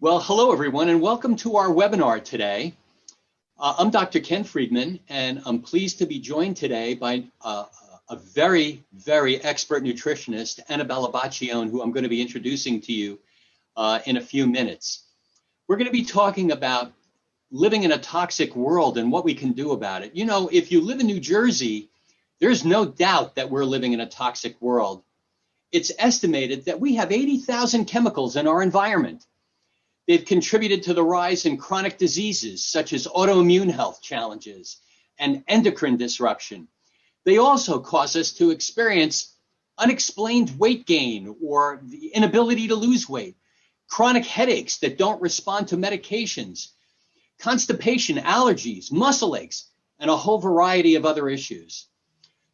Well, hello everyone, and welcome to our webinar today. I'm Dr. Ken Friedman, and I'm pleased to be joined today by a very, very expert nutritionist, Annabella Baccione, who I'm going to be introducing to you in a few minutes. We're going to be talking about living in a toxic world and what we can do about it. You know, if you live in New Jersey, there's no doubt that we're living in a toxic world. It's estimated that we have 80,000 chemicals in our environment. They've contributed to the rise in chronic diseases such as autoimmune health challenges and endocrine disruption. They also cause us to experience unexplained weight gain or the inability to lose weight, chronic headaches that don't respond to medications, constipation, allergies, muscle aches, and a whole variety of other issues.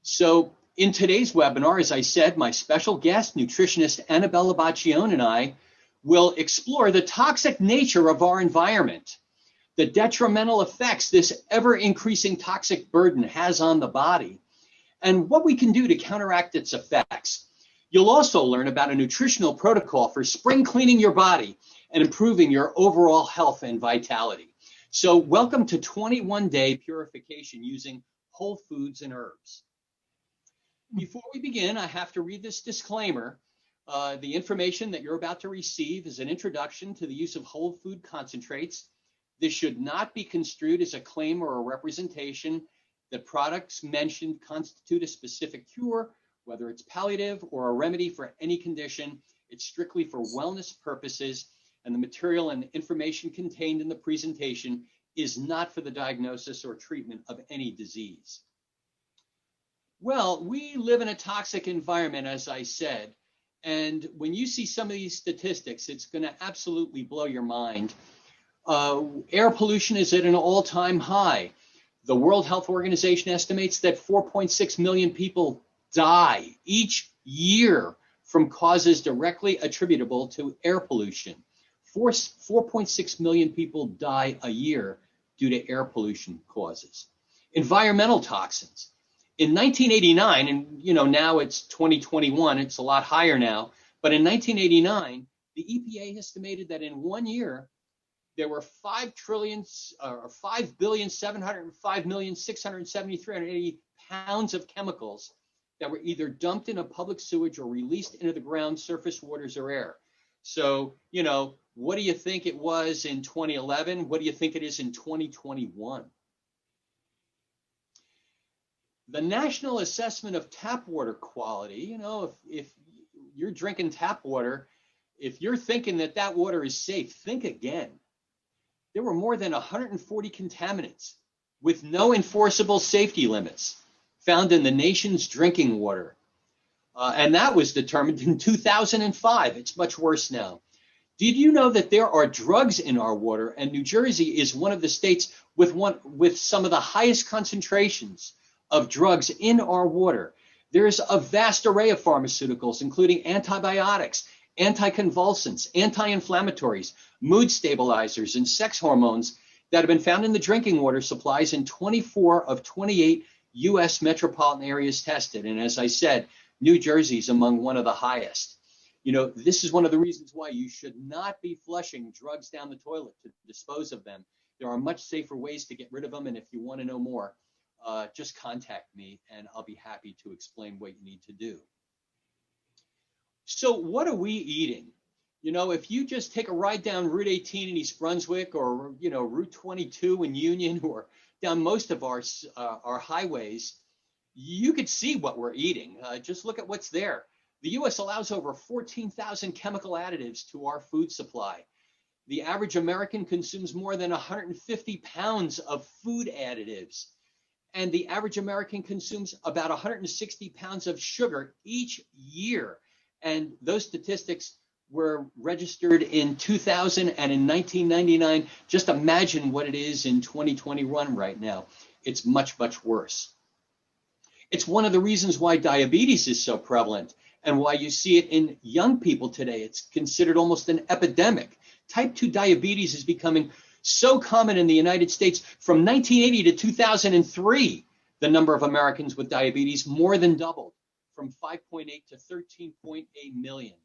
So in today's webinar, as I said, my special guest, nutritionist Annabella Baccione, and I will explore the toxic nature of our environment, the detrimental effects this ever-increasing toxic burden has on the body, and what we can do to counteract its effects. You'll also learn about a nutritional protocol for spring cleaning your body and improving your overall health and vitality. So welcome to 21-day purification using whole foods and herbs. Before we begin, I have to read this disclaimer. The information that you're about to receive is an introduction to the use of whole food concentrates. This should not be construed as a claim or a representation that products mentioned constitute a specific cure, whether it's palliative or a remedy for any condition. It's strictly for wellness purposes, and the material and information contained in the presentation is not for the diagnosis or treatment of any disease. Well, we live in a toxic environment, as I said. And when you see some of these statistics, it's going to absolutely blow your mind. Air pollution is at an all-time high. The World Health Organization estimates that 4.6 million people die each year from causes directly attributable to air pollution. 4.6 million people die a year due to air pollution causes. Environmental toxins. In 1989, and you know now it's 2021, it's a lot higher now, but in 1989, the EPA estimated that in 1 year, there were 5,705,673,380 pounds of chemicals that were either dumped in a public sewage or released into the ground, surface waters, or air. So, you know, what do you think it was in 2011? What do you think it is in 2021? The National Assessment of Tap Water Quality, you know, if you're drinking tap water, if you're thinking that that water is safe, think again. There were more than 140 contaminants with no enforceable safety limits found in the nation's drinking water. And that was determined in 2005. It's much worse now. Did you know that there are drugs in our water, and New Jersey is one of the states with some of the highest concentrations of drugs in our water? There's a vast array of pharmaceuticals, including antibiotics, anticonvulsants, anti-inflammatories, mood stabilizers, and sex hormones that have been found in the drinking water supplies in 24 of 28 U.S. metropolitan areas tested. And as I said, New Jersey's among one of the highest. You know, this is one of the reasons why you should not be flushing drugs down the toilet to dispose of them. There are much safer ways to get rid of them, and if you want to know more, just contact me and I'll be happy to explain what you need to do. So what are we eating? You know, if you just take a ride down Route 18 in East Brunswick, or, you know, Route 22 in Union, or down most of our highways, you could see what we're eating. Just look at what's there. The U.S. allows over 14,000 chemical additives to our food supply. The average American consumes more than 150 pounds of food additives. And the average American consumes about 160 pounds of sugar each year. And those statistics were registered in 2000 and in 1999. Just imagine what it is in 2021 right now. It's much, much worse. It's one of the reasons why diabetes is so prevalent and why you see it in young people today. It's considered almost an epidemic. Type 2 diabetes is becoming so common in the United States. From 1980 to 2003, the number of Americans with diabetes more than doubled, from 5.8 to 13.8 million.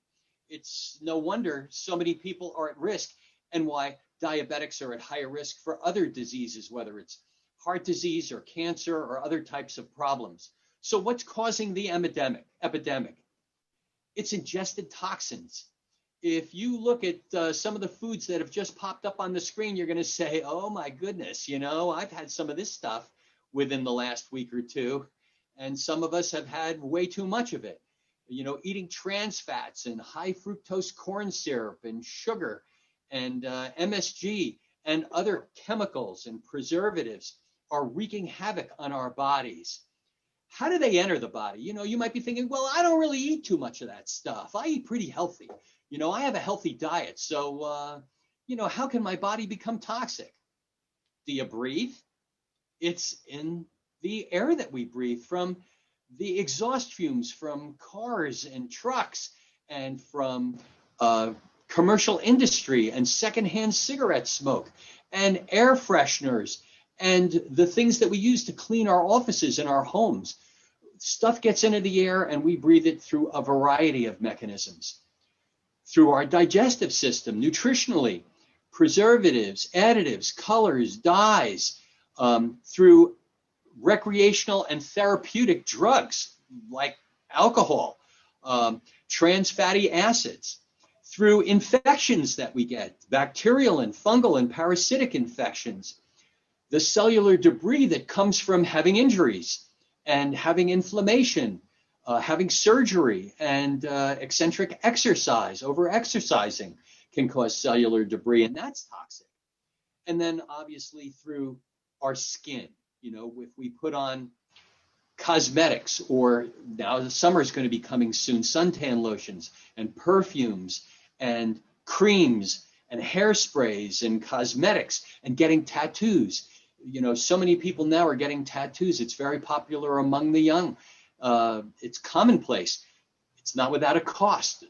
It's no wonder so many people are at risk. and why diabetics are at higher risk for other diseases, whether it's heart disease or cancer or other types of problems. So what's causing the epidemic? It's ingested toxins. If you look at some of the foods that have just popped up on the screen, you're going to say, oh my goodness, I've had some of this stuff within the last week or two, and some of us have had way too much of it. Eating trans fats and high fructose corn syrup and sugar and MSG and other chemicals and preservatives are wreaking havoc on our bodies. How do they enter the body? You might be thinking, well, I don't really eat too much of that stuff. I eat pretty healthy. I have a healthy diet. So, how can my body become toxic? Do you breathe? It's in the air that we breathe from the exhaust fumes from cars and trucks and from commercial industry and secondhand cigarette smoke and air fresheners and the things that we use to clean our offices and our homes. Stuff gets into the air and we breathe it through a variety of mechanisms. Through our digestive system, nutritionally, preservatives, additives, colors, dyes, through recreational and therapeutic drugs like alcohol, trans fatty acids, through infections that we get, bacterial and fungal and parasitic infections, the cellular debris that comes from having injuries and having inflammation, having surgery, and eccentric exercise, over-exercising can cause cellular debris, and that's toxic. And then obviously through our skin, if we put on cosmetics, or now the summer is going to be coming soon, suntan lotions and perfumes and creams and hairsprays and cosmetics and getting tattoos. So many people now are getting tattoos. It's very popular among the young. It's commonplace. It's not without a cost.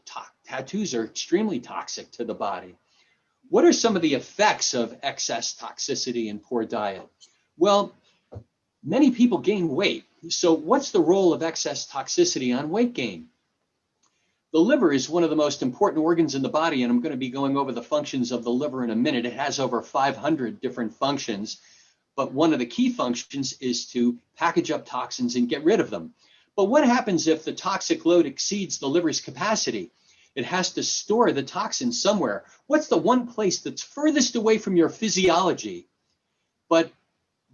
Tattoos are extremely toxic to the body. What are some of the effects of excess toxicity and poor diet? Well, many people gain weight. So what's the role of excess toxicity on weight gain? The liver is one of the most important organs in the body, and I'm going to be going over the functions of the liver in a minute. It has over 500 different functions, but one of the key functions is to package up toxins and get rid of them. But what happens if the toxic load exceeds the liver's capacity? It has to store the toxins somewhere. What's the one place that's furthest away from your physiology, but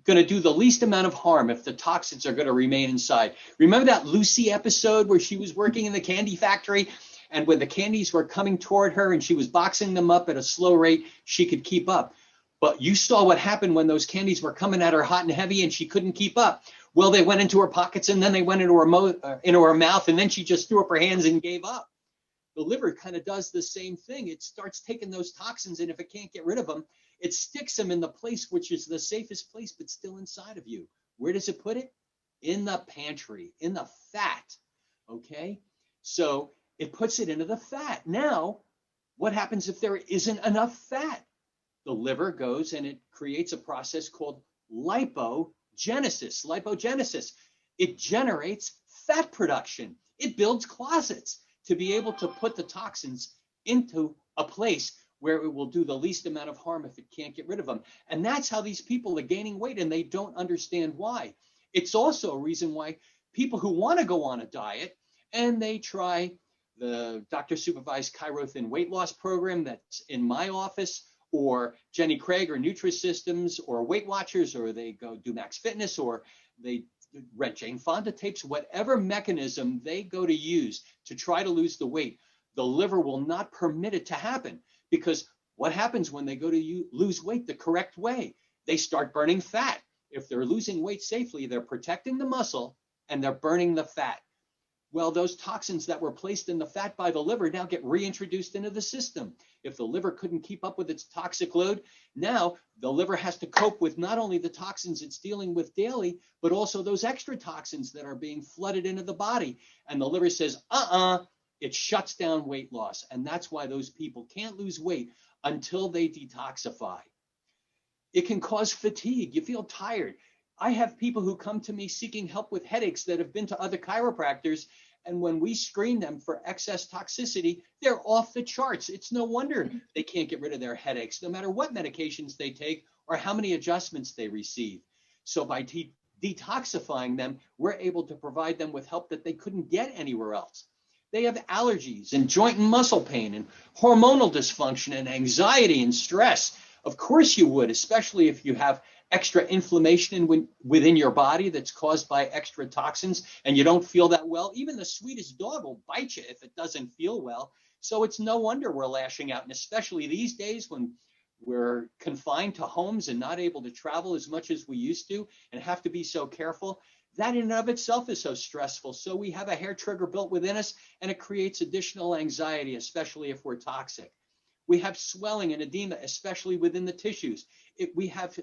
going to do the least amount of harm if the toxins are going to remain inside? Remember that Lucy episode where she was working in the candy factory, and when the candies were coming toward her and she was boxing them up at a slow rate, she could keep up. But you saw what happened when those candies were coming at her hot and heavy and she couldn't keep up. Well, they went into her pockets and then they went into her mouth, and then she just threw up her hands and gave up. The liver kind of does the same thing. It starts taking those toxins, and if it can't get rid of them, it sticks them in the place which is the safest place, but still inside of you. Where does it put it? In the pantry, in the fat. Okay? So it puts it into the fat. Now, what happens if there isn't enough fat? The liver goes and it creates a process called lipogenesis. It generates fat production. It builds closets to be able to put the toxins into a place where it will do the least amount of harm if it can't get rid of them. And that's how these people are gaining weight, and they don't understand why. It's also a reason why people who want to go on a diet and they try the doctor supervised Chirothin weight loss program that's in my office, or Jenny Craig or Nutrisystems or Weight Watchers, or they go do Max Fitness, or they rent Jane Fonda tapes, whatever mechanism they go to use to try to lose the weight, the liver will not permit it to happen. Because what happens when they go to lose weight the correct way? They start burning fat. If they're losing weight safely, they're protecting the muscle and they're burning the fat. Well, those toxins that were placed in the fat by the liver now get reintroduced into the system. If the liver couldn't keep up with its toxic load, now the liver has to cope with not only the toxins it's dealing with daily, but also those extra toxins that are being flooded into the body. And the liver says, it shuts down weight loss. And that's why those people can't lose weight until they detoxify. It can cause fatigue. You feel tired. I have people who come to me seeking help with headaches that have been to other chiropractors, And when we screen them for excess toxicity, they're off the charts. It's no wonder they can't get rid of their headaches, no matter what medications they take or how many adjustments they receive. So by detoxifying them, we're able to provide them with help that they couldn't get anywhere else. They have allergies and joint and muscle pain and hormonal dysfunction and anxiety and stress. Of course you would, especially if you have extra inflammation within your body that's caused by extra toxins and you don't feel that well. Even the sweetest dog will bite you if it doesn't feel well. So it's no wonder we're lashing out. And especially these days when we're confined to homes and not able to travel as much as we used to and have to be so careful, that in and of itself is so stressful. So we have a hair trigger built within us, and it creates additional anxiety, especially if we're toxic. We have swelling and edema, especially within the tissues. We have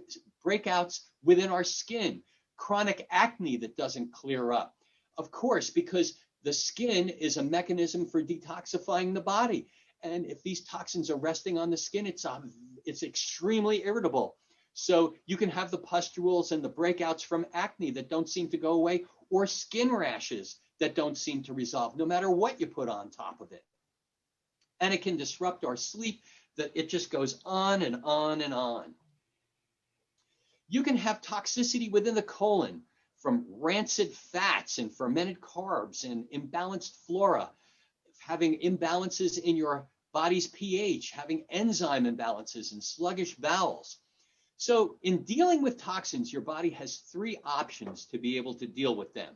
breakouts within our skin, chronic acne that doesn't clear up. Of course, because the skin is a mechanism for detoxifying the body. And if these toxins are resting on the skin, it's extremely irritable. So you can have the pustules and the breakouts from acne that don't seem to go away, or skin rashes that don't seem to resolve, no matter what you put on top of it. And it can disrupt our sleep, that it just goes on and on and on. You can have toxicity within the colon from rancid fats and fermented carbs and imbalanced flora, having imbalances in your body's pH, having enzyme imbalances and sluggish bowels. So in dealing with toxins, your body has three options to be able to deal with them.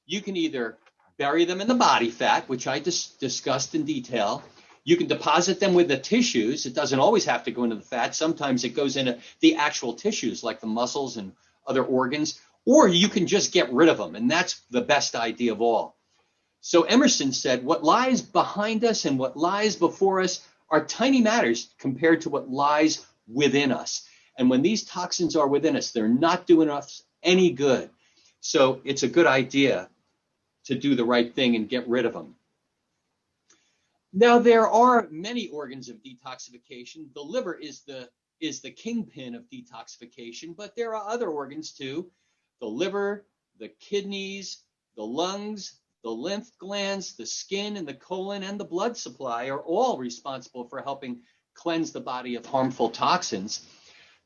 You can either bury them in the body fat, which I discussed in detail. You can deposit them with the tissues. It doesn't always have to go into the fat. Sometimes it goes into the actual tissues like the muscles and other organs, or you can just get rid of them. And that's the best idea of all. So Emerson said, what lies behind us and what lies before us are tiny matters compared to what lies within us. And when these toxins are within us, they're not doing us any good. So it's a good idea to do the right thing and get rid of them. Now, there are many organs of detoxification. The liver is the kingpin of detoxification, but there are other organs too. The liver, the kidneys, the lungs, the lymph glands, the skin, and the colon, and the blood supply are all responsible for helping cleanse the body of harmful toxins.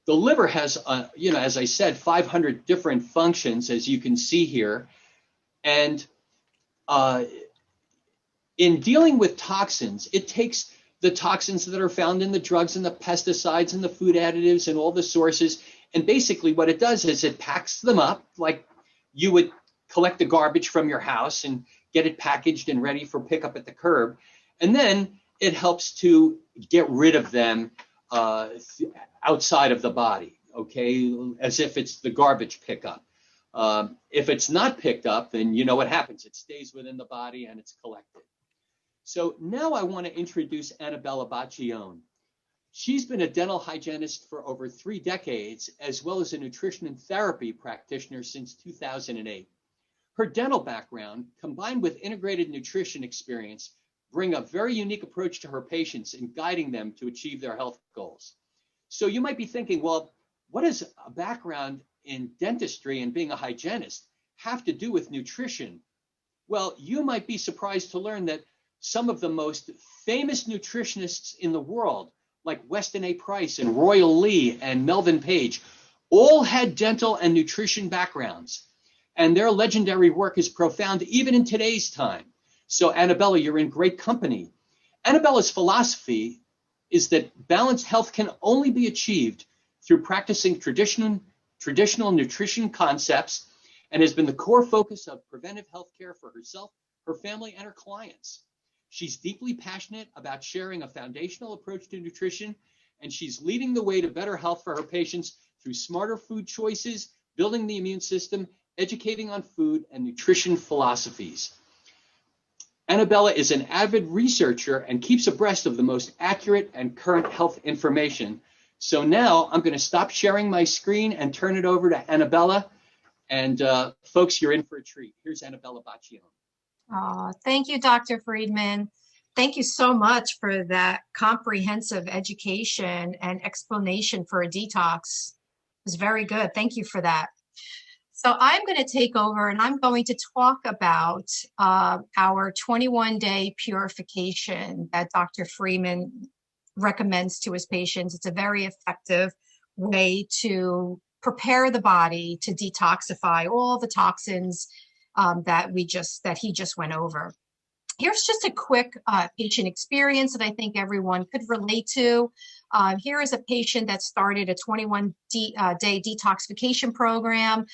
The liver has, as I said, 500 different functions, as you can see here. And in dealing with toxins, it takes the toxins that are found in the drugs and the pesticides and the food additives and all the sources. And basically what it does is it packs them up like you would collect the garbage from your house and get it packaged and ready for pickup at the curb. And then it helps to get rid of them outside of the body, okay, as if it's the garbage pickup. If it's not picked up, then you know what happens. It stays within the body and it's collected. So now I want to introduce Annabella Baccione. She's been a dental hygienist for over 3 decades, as well as a nutrition and therapy practitioner since 2008. Her dental background, combined with integrated nutrition experience, bring a very unique approach to her patients in guiding them to achieve their health goals. So you might be thinking, well, what does a background in dentistry and being a hygienist have to do with nutrition? Well, you might be surprised to learn that some of the most famous nutritionists in the world, like Weston A. Price and Royal Lee and Melvin Page, all had dental and nutrition backgrounds. And their legendary work is profound even in today's time. So Annabella, you're in great company. Annabella's philosophy is that balanced health can only be achieved through practicing traditional nutrition concepts, and has been the core focus of preventive health care for herself, her family, and her clients. She's deeply passionate about sharing a foundational approach to nutrition, and she's leading the way to better health for her patients through smarter food choices, building the immune system, educating on food and nutrition philosophies. Annabella is an avid researcher and keeps abreast of the most accurate and current health information. So now I'm going to stop sharing my screen and turn it over to Annabella. And folks, you're in for a treat. Here's Annabella Baccione. Oh, thank you, Dr. Friedman. Thank you so much for that comprehensive education and explanation for a detox. It was very good. Thank you for that. So I'm going to take over and I'm going to talk about our 21-day purification that Dr. Freeman recommends to his patients. It's a very effective way to prepare the body to detoxify all the toxins that he just went over. Here's just a quick patient experience that I think everyone could relate to. Here is a patient that started a 21-day detoxification program.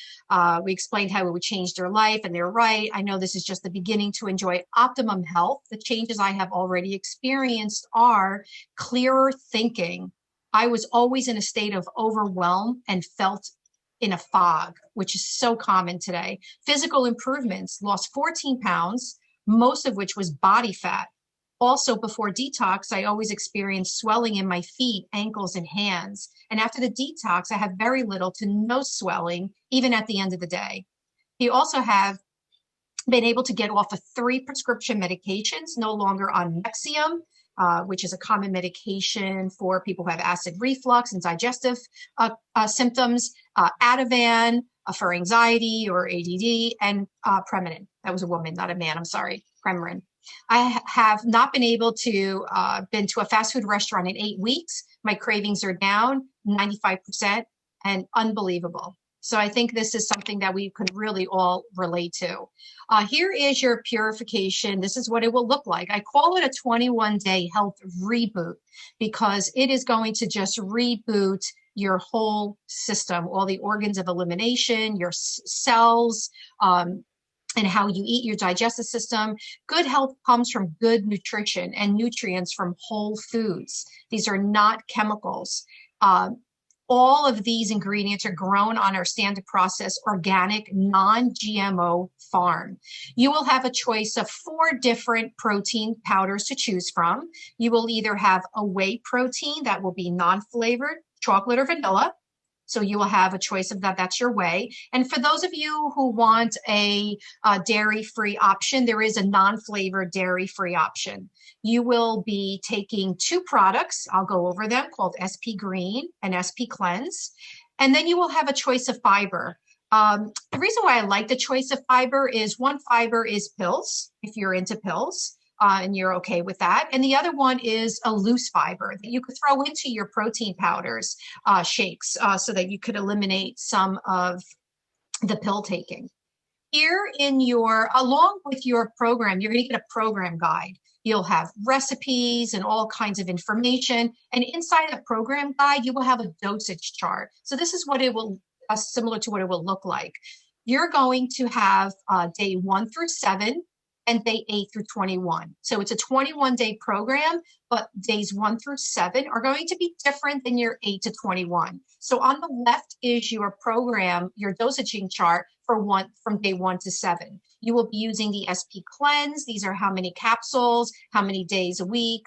We explained how it would change their life, and they're right. I know this is just the beginning to enjoy optimum health. The changes I have already experienced are clearer thinking. I was always in a state of overwhelm and felt in a fog, which is so common today. Physical improvements, lost 14 pounds, most of which was body fat. Also, before detox, I always experienced swelling in my feet, ankles, and hands. And after the detox, I have very little to no swelling, even at the end of the day. You also have been able to get off of 3 prescription medications, no longer on Nexium, which is a common medication for people who have acid reflux and digestive symptoms, Ativan for anxiety or ADD, and Premarin. That was a woman, not a man. I'm sorry, Premarin. I have not been able to been to a fast food restaurant in 8 weeks. My cravings are down 95% and unbelievable. So I think this is something that we could really all relate to. Here is your purification. This is what it will look like. I call it a 21-day health reboot because it is going to just reboot your whole system, all the organs of elimination, your cells, and how you eat, your digestive system. Good health comes from good nutrition and nutrients from whole foods. These are not chemicals. All of these ingredients are grown on our standard process, organic, non-GMO farm. You will have a choice of 4 different protein powders to choose from. You will either have a whey protein that will be non-flavored, chocolate or vanilla. So you will have a choice of that. That's your whey. And for those of you who want a dairy-free option, there is a non-flavored dairy-free option. You will be taking 2 products, I'll go over them, called SP Green and SP Cleanse. And then you will have a choice of fiber. The reason why I like the choice of fiber is one fiber is pills, if you're into pills. And you're okay with that. And the other one is a loose fiber that you could throw into your protein powders, shakes, so that you could eliminate some of the pill taking. Here in your, along with your program, you're going to get a program guide. You'll have recipes and all kinds of information. And inside the program guide, you will have a dosage chart. So this is what it will, similar to what it will look like. You're going to have day 1 through 7. And day 8 through 21. So it's a 21-day program, but days 1 through 7 are going to be different than your 8 to 21. So on the left is your program, your dosaging chart from day 1 to 7. You will be using the SP Cleanse. These are how many capsules, how many days a week,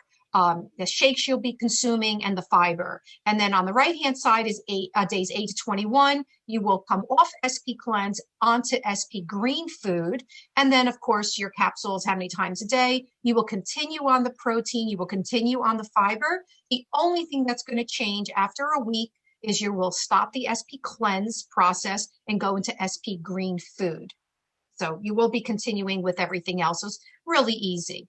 the shakes you'll be consuming, and the fiber. And then on the right-hand side is days 8 to 21. You will come off SP Cleanse onto SP Green Food. And then, of course, your capsules, how many times a day. You will continue on the protein. You will continue on the fiber. The only thing that's going to change after a week is you will stop the SP Cleanse process and go into SP Green Food. So you will be continuing with everything else. So it's really easy.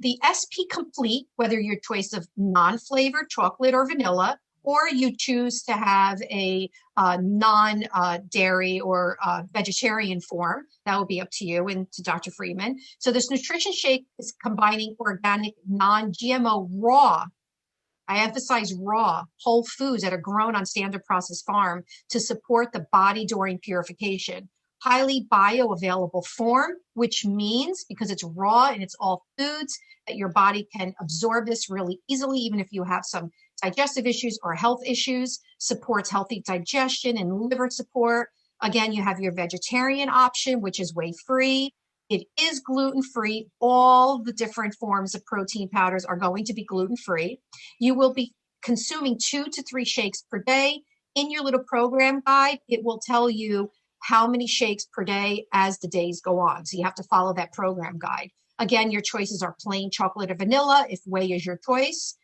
The SP Complete, whether your choice of non-flavored chocolate or vanilla, or you choose to have a non-dairy or vegetarian form, that will be up to you and to Dr. Freeman. So this nutrition shake is combining organic, non-GMO, raw, I emphasize raw, whole foods that are grown on standard process farm to support the body during purification. Highly bioavailable form, which means because it's raw and it's all foods, that your body can absorb this really easily, even if you have some digestive issues or health issues. Supports healthy digestion and liver support. Again, you have your vegetarian option, which is whey-free. It is gluten-free. All the different forms of protein powders are going to be gluten-free. You will be consuming 2 to 3 shakes per day. In your little program guide, it will tell you how many shakes per day as the days go on. So you have to follow that program guide. Again, your choices are plain chocolate or vanilla if whey is your choice.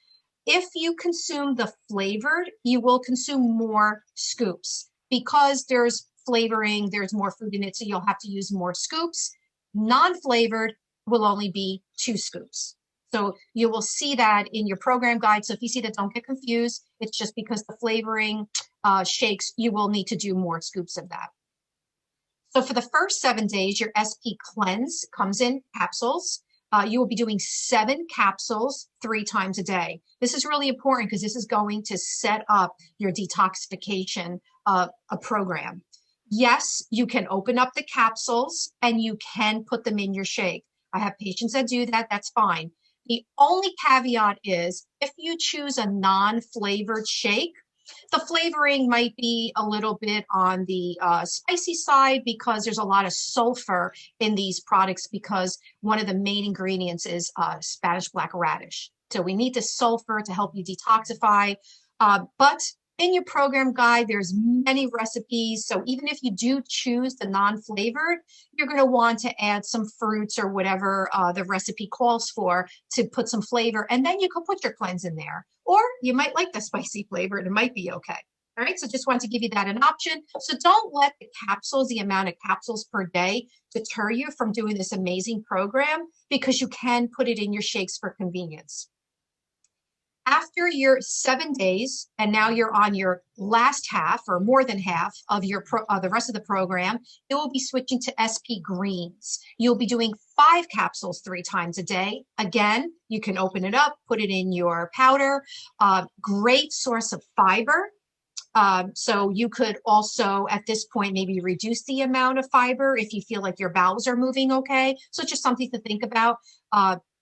If you consume the flavored, you will consume more scoops. because there's flavoring, there's more food in it, so you'll have to use more scoops. Non-flavored will only be 2 scoops. So you will see that in your program guide. So if you see that, don't get confused. It's just because the flavoring shakes, you will need to do more scoops of that. So for the first 7 days, your SP cleanse comes in capsules. You will be doing 7 capsules 3 times a day. This is really important because this is going to set up your detoxification program. Yes, you can open up the capsules and you can put them in your shake. I have patients that do that. That's fine. The only caveat is if you choose a non-flavored shake, the flavoring might be a little bit on the spicy side because there's a lot of sulfur in these products because one of the main ingredients is Spanish black radish. So we need the sulfur to help you detoxify. But in your program guide, there's many recipes. So even if you do choose the non-flavored, you're going to want to add some fruits or whatever the recipe calls for to put some flavor. And then you can put your cleanse in there. Or you might like the spicy flavor and it might be okay. All right, so just want to give you that an option. So don't let the capsules, the amount of capsules per day, deter you from doing this amazing program because you can put it in your shakes for convenience. After your 7 days, and now you're on your last half or more than half of your the rest of the program, it will be switching to SP greens. You'll be doing 5 capsules 3 times a day. Again, you can open it up, put it in your powder. Great source of fiber. So you could also, at this point, maybe reduce the amount of fiber if you feel like your bowels are moving okay. So just something to think about.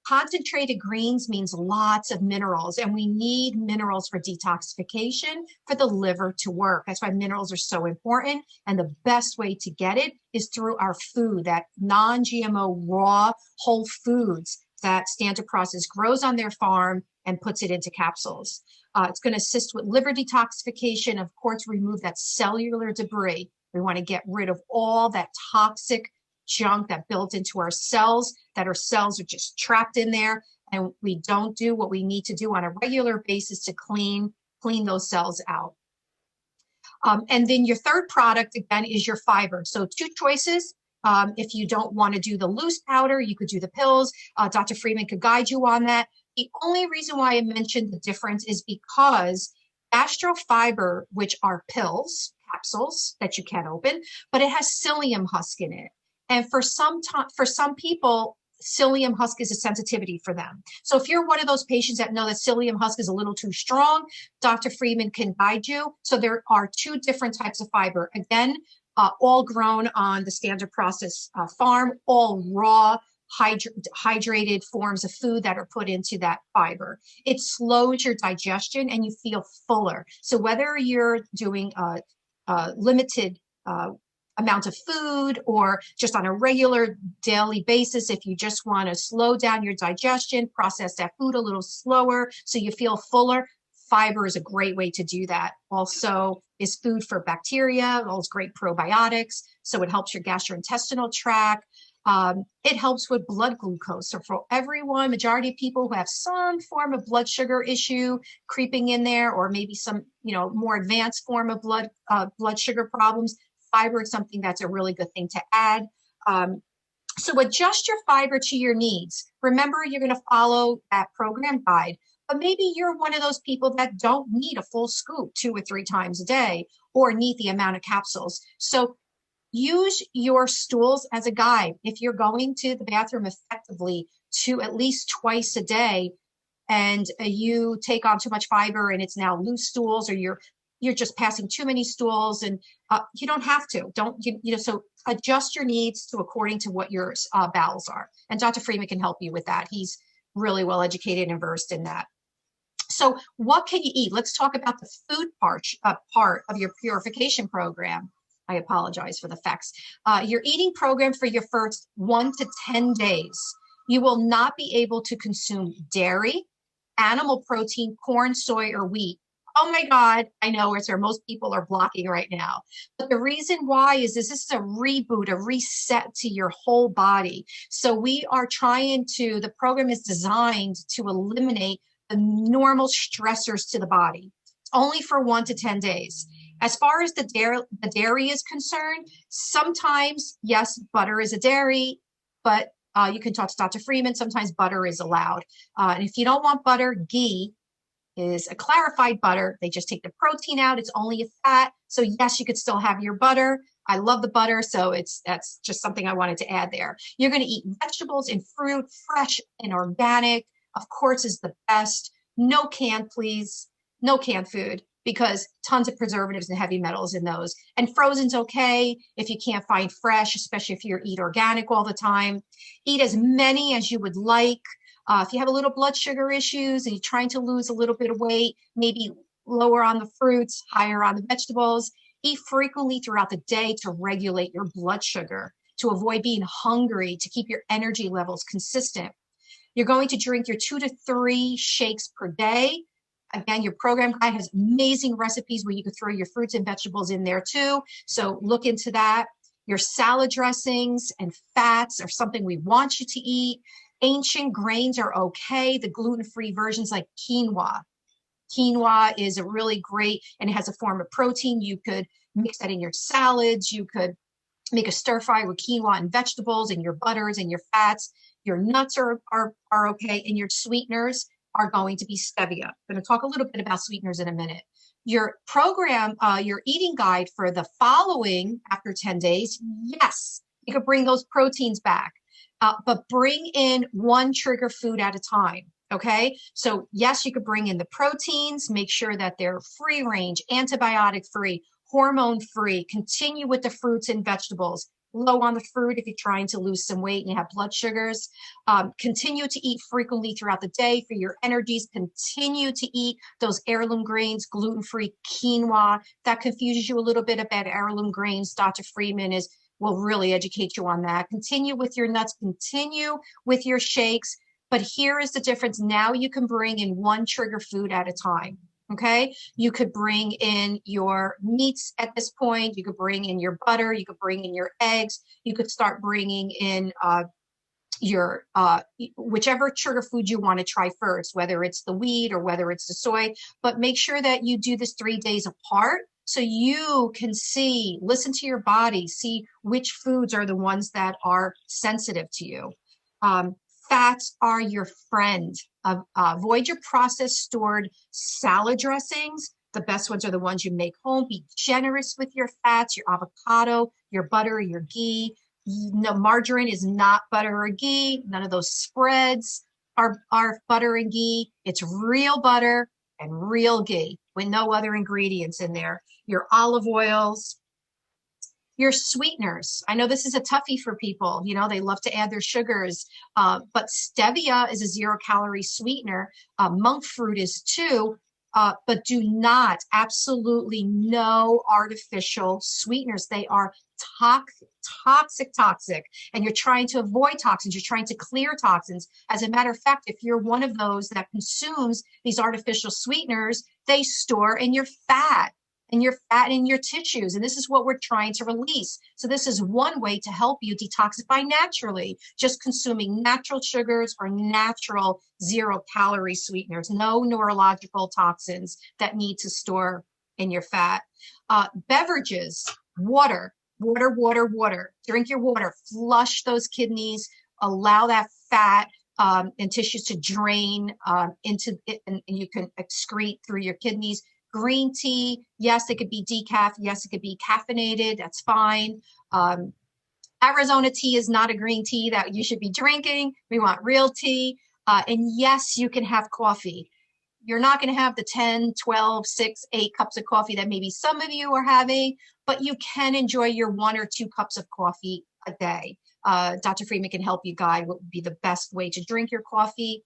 Concentrated greens means lots of minerals, and we need minerals for detoxification for the liver to work. That's why minerals are so important. And the best way to get it is through our food, that non-GMO raw whole foods that Standard Process grows on their farm and puts it into capsules. It's going to assist with liver detoxification, of course, remove that cellular debris. We want to get rid of all that toxic junk that built into our cells, that our cells are just trapped in there, and we don't do what we need to do on a regular basis to clean those cells out. And then your third product, again, is your fiber. So 2 choices. If you don't want to do the loose powder, you could do the pills. Dr. Freeman could guide you on that. The only reason why I mentioned the difference is because gastrofiber, which are pills, capsules that you can open, but it has psyllium husk in it. And for some people, psyllium husk is a sensitivity for them. So if you're one of those patients that know that psyllium husk is a little too strong, Dr. Freeman can guide you. So there are 2 different types of fiber. Again, all grown on the Standard Process farm, all raw, hydrated forms of food that are put into that fiber. It slows your digestion and you feel fuller. So whether you're doing a limited amount of food or just on a regular daily basis, if you just want to slow down your digestion, process that food a little slower so you feel fuller, fiber is a great way to do that. Also is food for bacteria, those great probiotics. So it helps your gastrointestinal tract. It helps with blood glucose. So for everyone, majority of people who have some form of blood sugar issue creeping in there, or maybe some, more advanced form of blood sugar problems, fiber is something that's a really good thing to add. So adjust your fiber to your needs. Remember, you're going to follow that program guide, but maybe you're one of those people that don't need a full scoop 2 or 3 times a day or need the amount of capsules. So use your stools as a guide. If you're going to the bathroom effectively to at least twice a day and you take on too much fiber and it's now loose stools, or you're just passing too many stools, and you don't have to. So adjust your needs to according to what your bowels are. And Dr. Freeman can help you with that. He's really well educated and versed in that. So what can you eat? Let's talk about the food part of your purification program. I apologize for the facts. Your eating program for your first 1 to 10 days. You will not be able to consume dairy, animal protein, corn, soy, or wheat. Oh my God, I know it's where most people are blocking right now. But the reason why is this is a reboot, a reset to your whole body. So we are the program is designed to eliminate the normal stressors to the body. It's only for 1 to 10 days. As far as the dairy is concerned, sometimes, yes, butter is a dairy, but you can talk to Dr. Freeman. Sometimes butter is allowed. And if you don't want butter, ghee is a clarified butter. They just take the protein out. It's only a fat. So yes, you could still have your butter. I love the butter, so that's just something I wanted to add there. You're going to eat vegetables and fruit, fresh and organic. Of course, is the best. No canned, please. No canned food, because tons of preservatives and heavy metals in those. And frozen's okay if you can't find fresh, especially if you eat organic all the time. Eat as many as you would like. If you have a little blood sugar issues and you're trying to lose a little bit of weight, maybe lower on the fruits, higher on the vegetables. Eat frequently throughout the day to regulate your blood sugar, to avoid being hungry, to keep your energy levels consistent. You're going to drink your 2 to 3 shakes per day. Again, your program guide has amazing recipes where you can throw your fruits and vegetables in there too. So look into that. Your salad dressings and fats are something we want you to eat. Ancient grains are okay. The gluten-free versions like quinoa. Quinoa is a really great, and it has a form of protein. You could mix that in your salads. You could make a stir fry with quinoa and vegetables and your butters and your fats. Your nuts are okay, and your sweeteners are going to be stevia. I'm going to talk a little bit about sweeteners in a minute. Your program, your eating guide for the following after 10 days, yes, you could bring those proteins back, but bring in one trigger food at a time. Okay, so yes, you could bring in the proteins, make sure that they're free range, antibiotic free, hormone free. Continue with the fruits and vegetables. Low on the fruit if you're trying to lose some weight and you have blood sugars. Continue to eat frequently throughout the day for your energies. Continue to eat those heirloom grains, gluten-free quinoa. That confuses you a little bit about heirloom grains. Dr. Freeman will really educate you on that. Continue with your nuts. Continue with your shakes. But here is the difference. Now you can bring in one trigger food at a time. Okay, you could bring in your meats at this point. You could bring in your butter. You could bring in your eggs. You could start bringing in your whichever trigger food you want to try first, whether it's the wheat or whether it's the soy. But make sure that you do this 3 days apart so you can listen to your body, see which foods are the ones that are sensitive to you. Fats are your friend. Avoid your processed stored salad dressings. The best ones are the ones you make home. Be generous with your fats, your avocado, your butter, your ghee. No, margarine is not butter or ghee. None of those spreads are butter and ghee. It's real butter and real ghee with no other ingredients in there. Your olive oils. Your sweeteners. I know this is a toughie for people. You know, they love to add their sugars, but stevia is a 0-calorie sweetener. Monk fruit is too, but do not, absolutely no artificial sweeteners. They are toxic. And you're trying to avoid toxins. You're trying to clear toxins. As a matter of fact, if you're one of those that consumes these artificial sweeteners, they store in your fat. And your fat in your tissues. And this is what we're trying to release. So this is one way to help you detoxify naturally, just consuming natural sugars or natural 0-calorie sweeteners, no neurological toxins that need to store in your fat. Beverages, water. Drink your water, flush those kidneys, allow that fat and tissues to drain into it, and you can excrete through your kidneys. Green tea, yes, it could be decaf. Yes, it could be caffeinated. That's fine. Arizona tea is not a green tea that you should be drinking. We want real tea. And yes, you can have coffee. You're not going to have the 10, 12, 6, 8 cups of coffee that maybe some of you are having, but you can enjoy your 1 or 2 cups of coffee a day. Dr. Freeman can help you guide what would be the best way to drink your coffee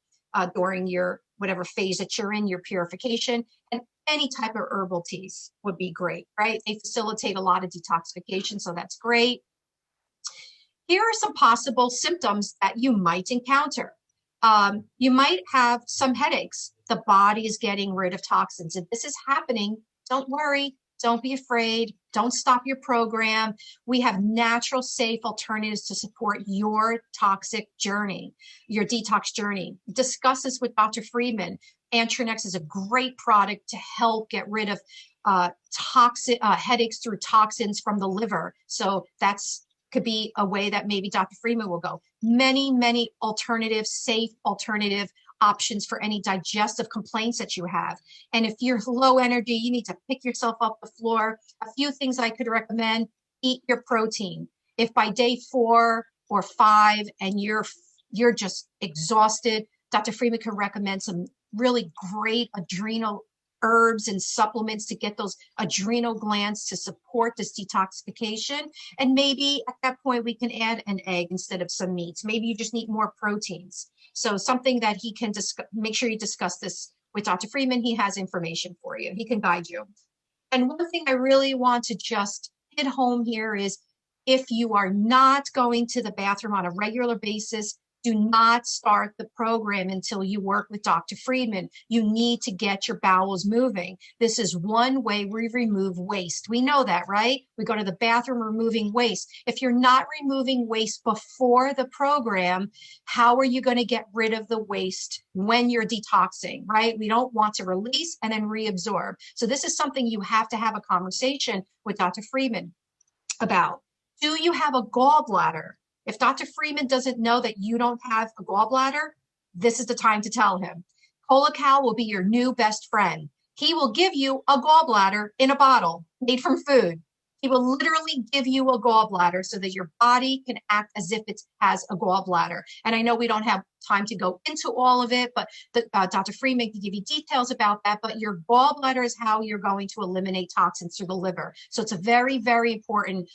during your whatever phase that you're in, your purification. And any type of herbal teas would be great, right? They facilitate a lot of detoxification, so that's great. Here are some possible symptoms that you might encounter. You might have some headaches. The body is getting rid of toxins. If this is happening, don't worry. Don't be afraid. Don't stop your program. We have natural, safe alternatives to support your toxic journey, your detox journey. Discuss this with Dr. Freeman. Antranex is a great product to help get rid of headaches through toxins from the liver. So that's could be a way that maybe Dr. Freeman will go. Many alternative, safe alternative options for any digestive complaints that you have. And if you're low energy, you need to pick yourself up the floor. A few things I could recommend: eat your protein. If by day 4 or 5 and you're just exhausted, Dr. Freeman can recommend some really great adrenal herbs and supplements to get those adrenal glands to support this detoxification. And maybe at that point we can add an egg instead of some meats. Maybe you just need more proteins. So something that he can discuss. Make sure you discuss this with Dr. Freeman. He has information for you. He can guide you. And one thing I really want to just hit home here is, if you are not going to the bathroom on a regular basis, do not start the program until you work with Dr. Friedman. You need to get your bowels moving. This is one way we remove waste. We know that, right? We go to the bathroom removing waste. If you're not removing waste before the program, how are you going to get rid of the waste when you're detoxing, right? We don't want to release and then reabsorb. So this is something you have to have a conversation with Dr. Friedman about. Do you have a gallbladder? If Dr. Freeman doesn't know that you don't have a gallbladder, this is the time to tell him. Colocal will be your new best friend. He will give you a gallbladder in a bottle made from food. He will literally give you a gallbladder so that your body can act as if it has a gallbladder. And I know we don't have time to go into all of it, but Dr. Freeman can give you details about that. But your gallbladder is how you're going to eliminate toxins through the liver. So it's a very important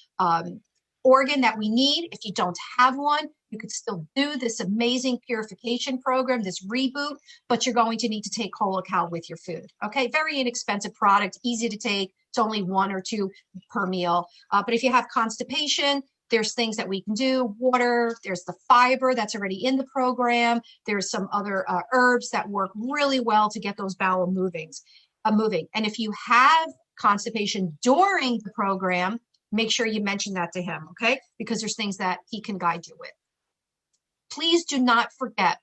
organ that we need. If you don't have one, you could still do this amazing purification program, this reboot, but you're going to need to take Colocal with your food. Okay, very inexpensive product, easy to take. It's only 1 or 2 per meal. But if you have constipation, there's things that we can do. Water, there's the fiber that's already in the program. There's some other herbs that work really well to get those bowel moving. And if you have constipation during the program, make sure you mention that to him, okay? Because there's things that he can guide you with. Please do not forget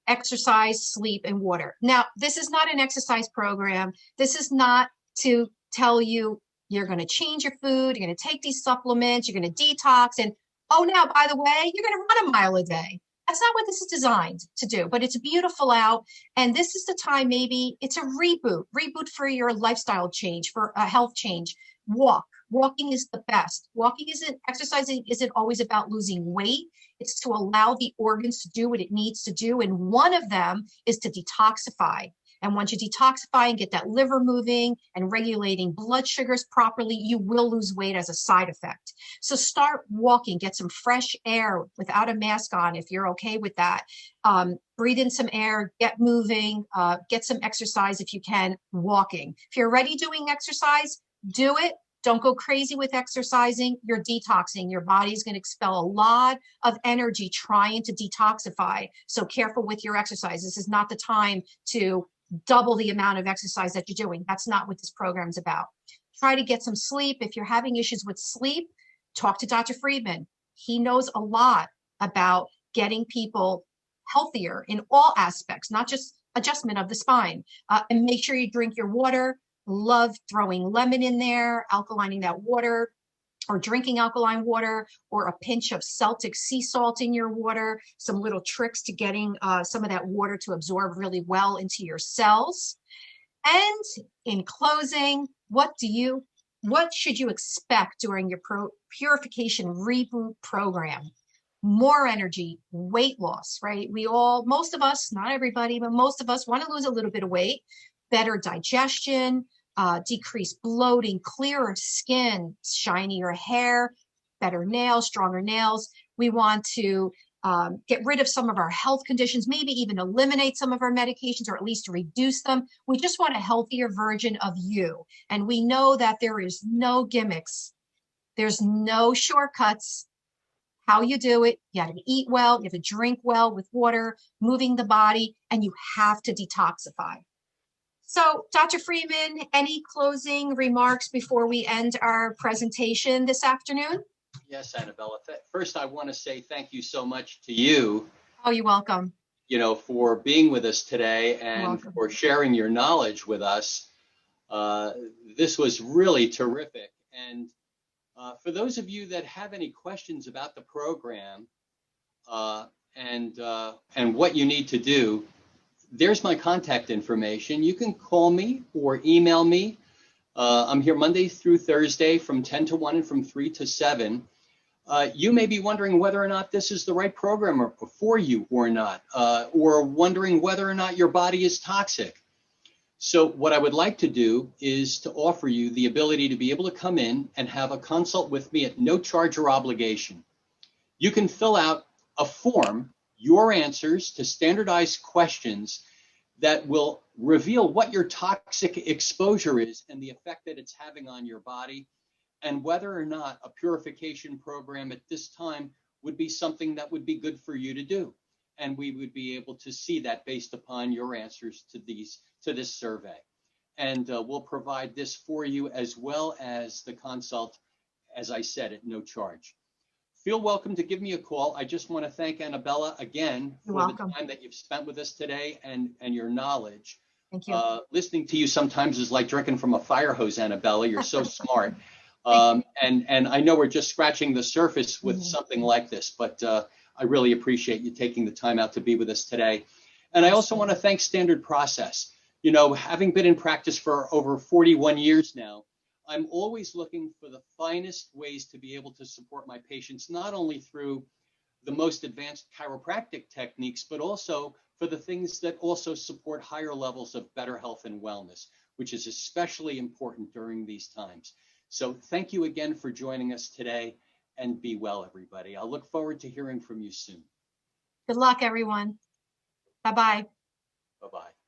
exercise, sleep, and water. Now, this is not an exercise program. This is not to tell you you're going to change your food, you're going to take these supplements, you're going to detox, and oh, now, by the way, you're going to run a mile a day. That's not what this is designed to do, but it's beautiful out. And this is the time, maybe it's a reboot for your lifestyle change, for a health change. Walking is the best. Exercising isn't always about losing weight. It's to allow the organs to do what it needs to do. And one of them is to detoxify. And once you detoxify and get that liver moving and regulating blood sugars properly, you will lose weight as a side effect. So start walking, get some fresh air without a mask on if you're okay with that. Breathe in some air, get moving, get some exercise if you can, walking. If you're already doing exercise, do it. Don't go crazy with exercising. You're detoxing. Your body's going to expel a lot of energy trying to detoxify. So careful with your exercise. This is not the time to double the amount of exercise that you're doing. That's not what this program's about. Try to get some sleep. If you're having issues with sleep, talk to Dr. Friedman. He knows a lot about getting people healthier in all aspects, not just adjustment of the spine. And make sure you drink your water. Love throwing lemon in there, alkalining that water, or drinking alkaline water, or a pinch of Celtic sea salt in your water. Some little tricks to getting some of that water to absorb really well into your cells. And in closing, what should you expect during your purification reboot program? More energy, weight loss, right? Most of us, not everybody, but most of us want to lose a little bit of weight, better digestion, decreased bloating, clearer skin, shinier hair, better nails, stronger nails. We want to get rid of some of our health conditions, maybe even eliminate some of our medications, or at least reduce them. We just want a healthier version of you. And we know that there is no gimmicks. There's no shortcuts. How you do it, you have to eat well, you have to drink well with water, moving the body, and you have to detoxify. So, Dr. Freeman, any closing remarks before we end our presentation this afternoon? Yes, Annabella. First, I want to say thank you so much to you. Oh, you're welcome. For being with us today and for sharing your knowledge with us. This was really terrific. And for those of you that have any questions about the program and what you need to do, there's my contact information. You can call me or email me. I'm here Monday through Thursday from 10 to 1 and from 3 to 7. You may be wondering whether or not this is the right program for you or not, or wondering whether or not your body is toxic. So what I would like to do is to offer you the ability to be able to come in and have a consult with me at no charge or obligation. You can fill out a form, your answers to standardized questions that will reveal what your toxic exposure is and the effect that it's having on your body, and whether or not a purification program at this time would be something that would be good for you to do. And we would be able to see that based upon your answers to this survey. And we'll provide this for you as well as the consult, as I said, at no charge. Feel welcome to give me a call. I just want to thank Annabella again for the time that you've spent with us today and your knowledge. Thank you. Listening to you sometimes is like drinking from a fire hose, Annabella. You're so smart. And I know we're just scratching the surface with something like this, but I really appreciate you taking the time out to be with us today. And I also want to thank Standard Process. You know, having been in practice for over 41 years now, I'm always looking for the finest ways to be able to support my patients, not only through the most advanced chiropractic techniques, but also for the things that also support higher levels of better health and wellness, which is especially important during these times. So thank you again for joining us today, and be well, everybody. I'll look forward to hearing from you soon. Good luck, everyone. Bye-bye. Bye-bye.